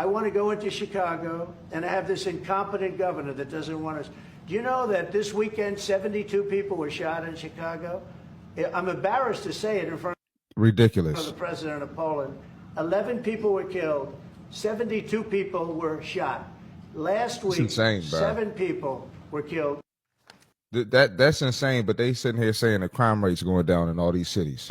I want to go into Chicago, and I have this incompetent governor that doesn't want us. Do you know that this weekend 72 people were shot in Chicago? I'm embarrassed to say it in front Ridiculous. of the president of Poland. 11 people were killed. 72 people were shot. Last week, insane, bro. 7 people were killed. That's insane, but they sitting here saying the crime rate's going down in all these cities.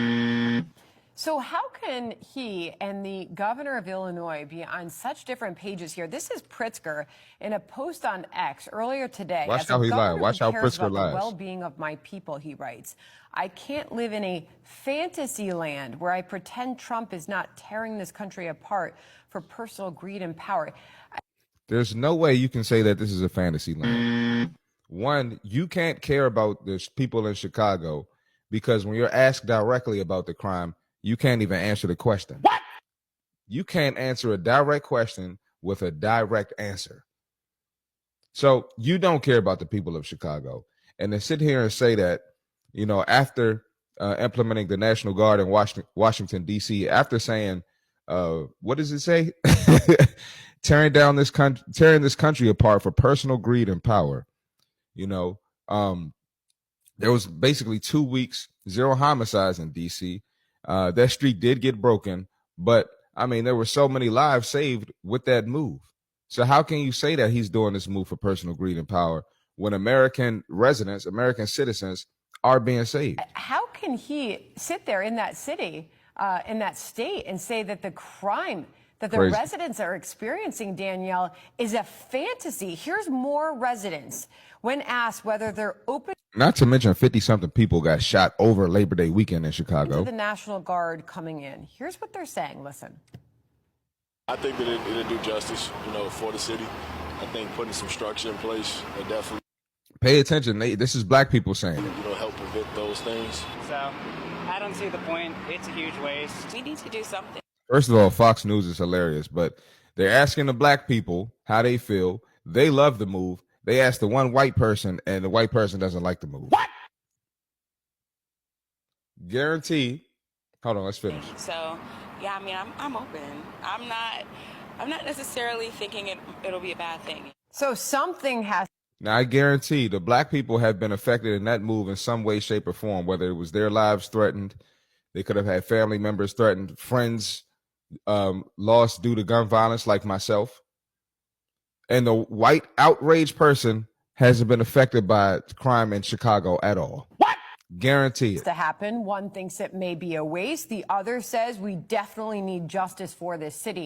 So how can he and the governor of Illinois be on such different pages here? This is Pritzker in a post on X earlier today. Watch how he lied. Watch how Pritzker lies. The well-being of my people, he writes. I can't live in a fantasy land where I pretend Trump is not tearing this country apart for personal greed and power. There's no way you can say that this is a fantasy land. One, you can't care about the people in Chicago because when you're asked directly about the crime, you can't even answer the question. What? You can't answer a direct question with a direct answer. So you don't care about the people of Chicago. And to sit here and say that, you know, after implementing the National Guard in Washington, D.C., after saying, what does it say? tearing this country apart for personal greed and power. You know, there was basically 2 weeks, 0 homicides in D.C. That streak did get broken, but I mean, there were so many lives saved with that move. So how can you say that he's doing this move for personal greed and power when American residents, American citizens are being saved? How can he sit there in that city, in that state, and say that the crime that the Crazy. residents are experiencing, Danielle, is a fantasy? Here's more residents when asked whether they're open. Not to mention 50-something people got shot over Labor Day weekend in Chicago. To the National Guard coming in. Here's what they're saying. Listen. I think that it'll do justice, you know, for the city. I think putting some structure in place will definitely Pay attention. This is black people saying it. you know, help prevent those things. So I don't see the point. It's a huge waste. We need to do something. First of all, Fox News is hilarious, but they're asking the black people how they feel. They love the move. They asked the one white person, and the white person doesn't like the move. What? Guarantee. Hold on, let's finish. So, yeah, I mean, I'm open. I'm not necessarily thinking it'll be a bad thing. So something has. Now, I guarantee the black people have been affected in that move in some way, shape, or form, whether it was their lives threatened, they could have had family members threatened, friends lost due to gun violence like myself. And the white outraged person hasn't been affected by crime in Chicago at all. What? Guarantee it. To happen. One thinks it may be a waste. The other says we definitely need justice for this city.